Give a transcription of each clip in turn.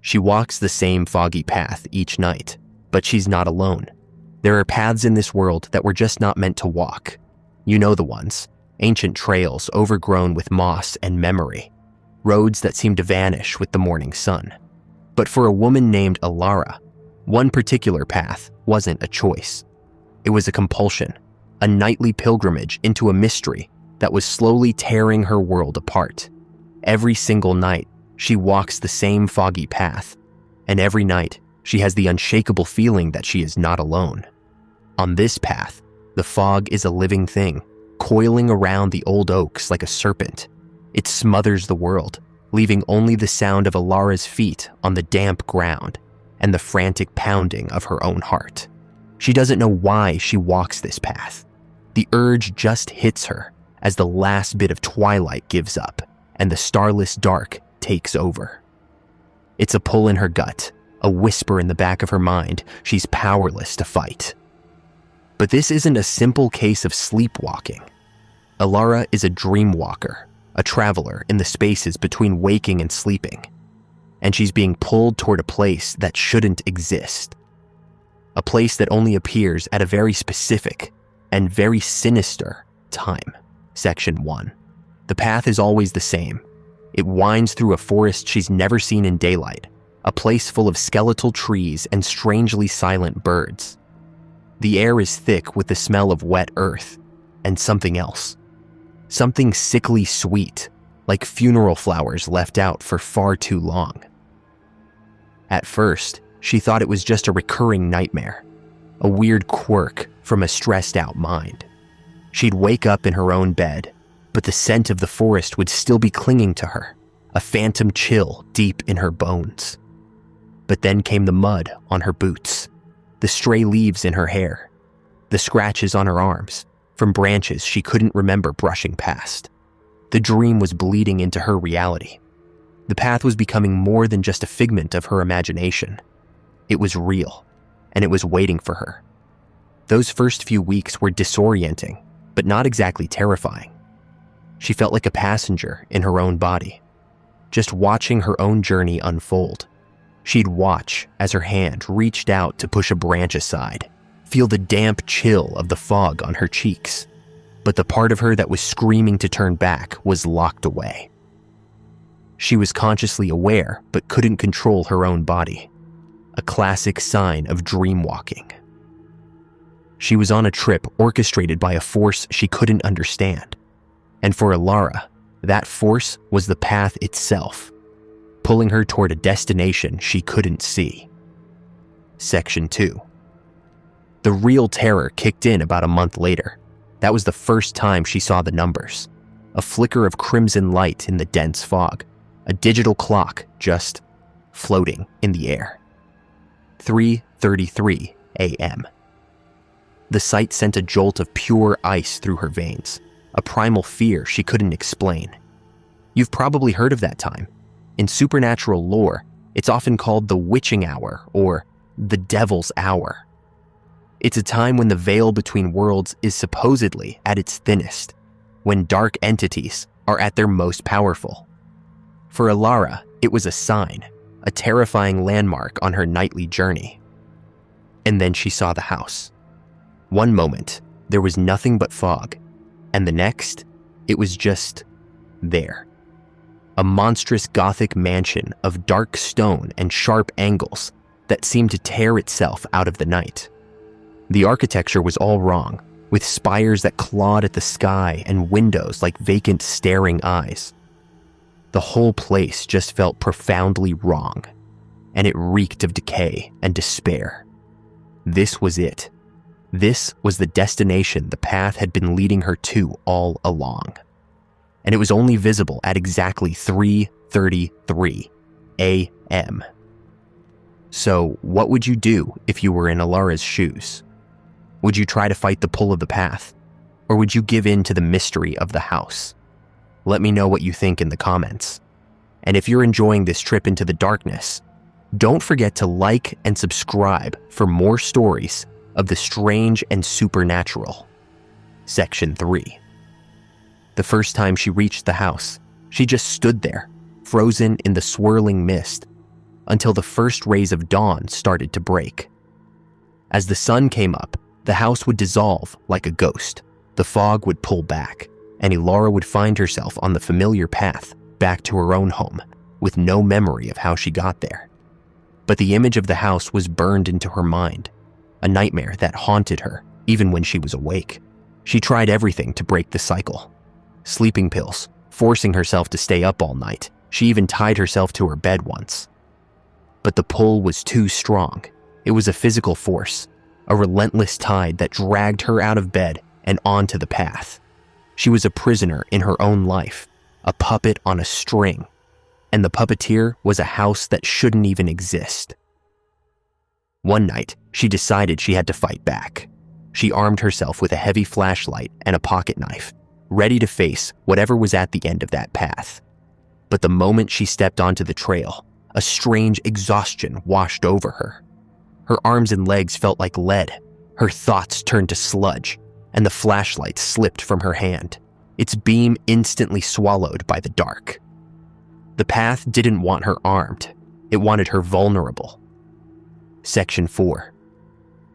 She walks the same foggy path each night, but she's not alone. There are paths in this world that we're just not meant to walk. You know the ones. Ancient trails overgrown with moss and memory. Roads that seem to vanish with the morning sun. But for a woman named Alara, one particular path wasn't a choice. It was a compulsion, a nightly pilgrimage into a mystery that was slowly tearing her world apart. Every single night, she walks the same foggy path, and every night, she has the unshakable feeling that she is not alone. On this path, the fog is a living thing, coiling around the old oaks like a serpent. It smothers the world, leaving only the sound of Alara's feet on the damp ground and the frantic pounding of her own heart. She doesn't know why she walks this path. The urge just hits her as the last bit of twilight gives up and the starless dark takes over. It's a pull in her gut, a whisper in the back of her mind she's powerless to fight. But this isn't a simple case of sleepwalking. Alara is a dream walker, a traveler in the spaces between waking and sleeping, and she's being pulled toward a place that shouldn't exist. A place that only appears at a very specific and very sinister time. Section 1. The path is always the same. It winds through a forest she's never seen in daylight, a place full of skeletal trees and strangely silent birds. The air is thick with the smell of wet earth and something else. Something sickly sweet, like funeral flowers left out for far too long. At first, she thought it was just a recurring nightmare, a weird quirk from a stressed-out mind. She'd wake up in her own bed, but the scent of the forest would still be clinging to her, a phantom chill deep in her bones. But then came the mud on her boots, the stray leaves in her hair, the scratches on her arms from branches she couldn't remember brushing past. The dream was bleeding into her reality. The path was becoming more than just a figment of her imagination. It was real, and it was waiting for her. Those first few weeks were disorienting, but not exactly terrifying. She felt like a passenger in her own body, just watching her own journey unfold. She'd watch as her hand reached out to push a branch aside, feel the damp chill of the fog on her cheeks, but the part of her that was screaming to turn back was locked away. She was consciously aware but couldn't control her own body, a classic sign of dream walking. She was on a trip orchestrated by a force she couldn't understand. And for Alara, that force was the path itself, pulling her toward a destination she couldn't see. Section 2. The real terror kicked in about a month later. That was the first time she saw the numbers. A flicker of crimson light in the dense fog, a digital clock just floating in the air. 3:33 a.m. The sight sent a jolt of pure ice through her veins, a primal fear she couldn't explain. You've probably heard of that time. In supernatural lore, it's often called the witching hour or the devil's hour. It's a time when the veil between worlds is supposedly at its thinnest, when dark entities are at their most powerful. For Alara, it was a sign, a terrifying landmark on her nightly journey. And then she saw the house. One moment, there was nothing but fog, and the next, it was just there. A monstrous Gothic mansion of dark stone and sharp angles that seemed to tear itself out of the night. The architecture was all wrong, with spires that clawed at the sky and windows like vacant staring eyes. The whole place just felt profoundly wrong, and it reeked of decay and despair. This was it. This was the destination the path had been leading her to all along. And it was only visible at exactly 3:33 a.m. So, what would you do if you were in Alara's shoes? Would you try to fight the pull of the path? Or would you give in to the mystery of the house? Let me know what you think in the comments. And if you're enjoying this trip into the darkness, don't forget to like and subscribe for more stories of the strange and supernatural. Section 3. The first time she reached the house, she just stood there, frozen in the swirling mist. until the first rays of dawn started to break. As the sun came up, the house would dissolve like a ghost. The fog would pull back, and Elara would find herself on the familiar path back to her own home, with no memory of how she got there. But the image of the house was burned into her mind, a nightmare that haunted her even when she was awake. She tried everything to break the cycle. Sleeping pills, forcing herself to stay up all night. She even tied herself to her bed once. But the pull was too strong. It was a physical force, a relentless tide that dragged her out of bed and onto the path. She was a prisoner in her own life, a puppet on a string, and the puppeteer was a house that shouldn't even exist. One night, she decided she had to fight back. She armed herself with a heavy flashlight and a pocket knife, ready to face whatever was at the end of that path. But the moment she stepped onto the trail, a strange exhaustion washed over her. Her arms and legs felt like lead, her thoughts turned to sludge, and the flashlight slipped from her hand, its beam instantly swallowed by the dark. The path didn't want her armed, it wanted her vulnerable. Section 4.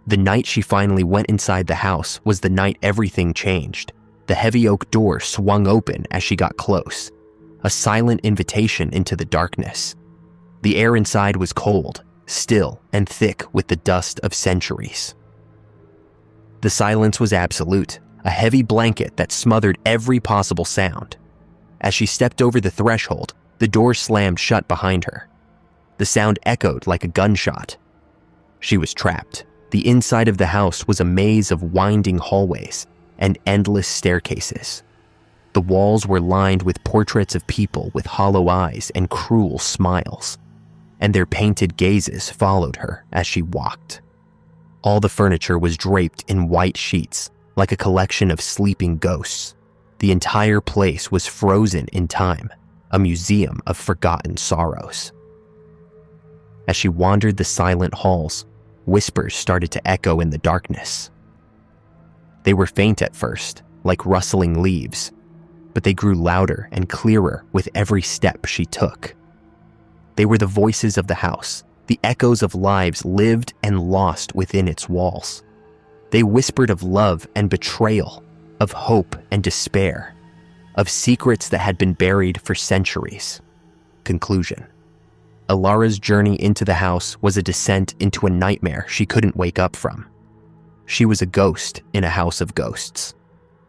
The night she finally went inside the house was the night everything changed. The heavy oak door swung open as she got close, a silent invitation into the darkness. The air inside was cold, still, and thick with the dust of centuries. The silence was absolute, a heavy blanket that smothered every possible sound. As she stepped over the threshold, the door slammed shut behind her. The sound echoed like a gunshot. She was trapped. The inside of the house was a maze of winding hallways and endless staircases. The walls were lined with portraits of people with hollow eyes and cruel smiles, and their painted gazes followed her as she walked. All the furniture was draped in white sheets, like a collection of sleeping ghosts. The entire place was frozen in time, a museum of forgotten sorrows. As she wandered the silent halls, whispers started to echo in the darkness. They were faint at first, like rustling leaves, but they grew louder and clearer with every step she took. They were the voices of the house, the echoes of lives lived and lost within its walls. They whispered of love and betrayal, of hope and despair, of secrets that had been buried for centuries. Conclusion. Elara's journey into the house was a descent into a nightmare she couldn't wake up from. She was a ghost in a house of ghosts,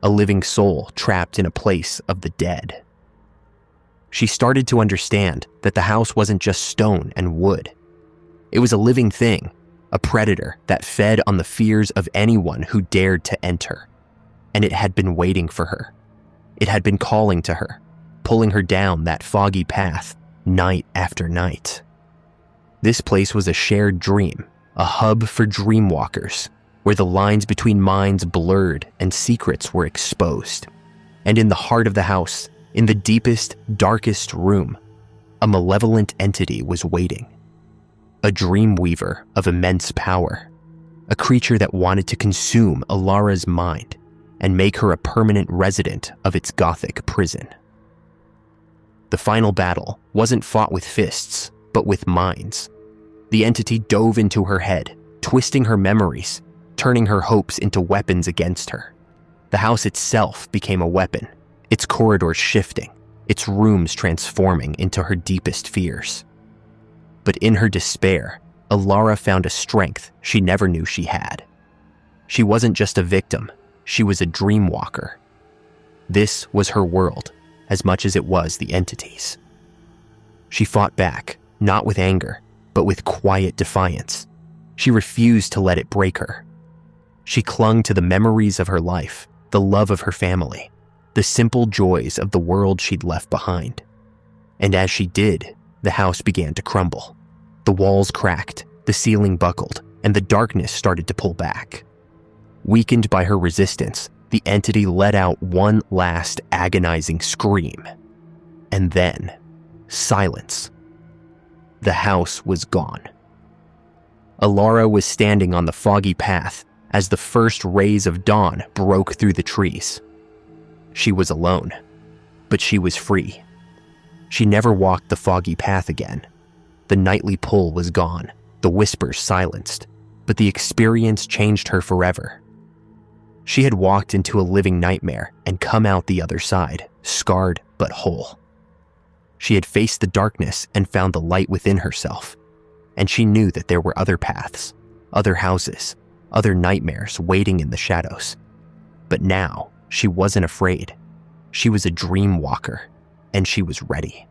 a living soul trapped in a place of the dead. She started to understand that the house wasn't just stone and wood. It was a living thing, a predator that fed on the fears of anyone who dared to enter. And it had been waiting for her. It had been calling to her, pulling her down that foggy path night after night. This place was a shared dream, a hub for dreamwalkers, where the lines between minds blurred and secrets were exposed. And in the heart of the house, in the deepest, darkest room, a malevolent entity was waiting. A dream weaver of immense power, a creature that wanted to consume Elara's mind and make her a permanent resident of its gothic prison. The final battle wasn't fought with fists, but with minds. The entity dove into her head, twisting her memories, turning her hopes into weapons against her. The house itself became a weapon, its corridors shifting, its rooms transforming into her deepest fears. But in her despair, Elara found a strength she never knew she had. She wasn't just a victim, she was a dreamwalker. This was her world, as much as it was the entity's. She fought back, not with anger, but with quiet defiance. She refused to let it break her. She clung to the memories of her life, the love of her family, the simple joys of the world she'd left behind. And as she did, the house began to crumble. The walls cracked, the ceiling buckled, and the darkness started to pull back. Weakened by her resistance, the entity let out one last agonizing scream. And then, silence. The house was gone. Elara was standing on the foggy path as the first rays of dawn broke through the trees. She was alone, but she was free. She never walked the foggy path again. The nightly pull was gone, the whispers silenced, but the experience changed her forever. She had walked into a living nightmare and come out the other side, scarred but whole. She had faced the darkness and found the light within herself, and she knew that there were other paths, other houses, other nightmares waiting in the shadows. But now, she wasn't afraid. She was a dream walker, and she was ready.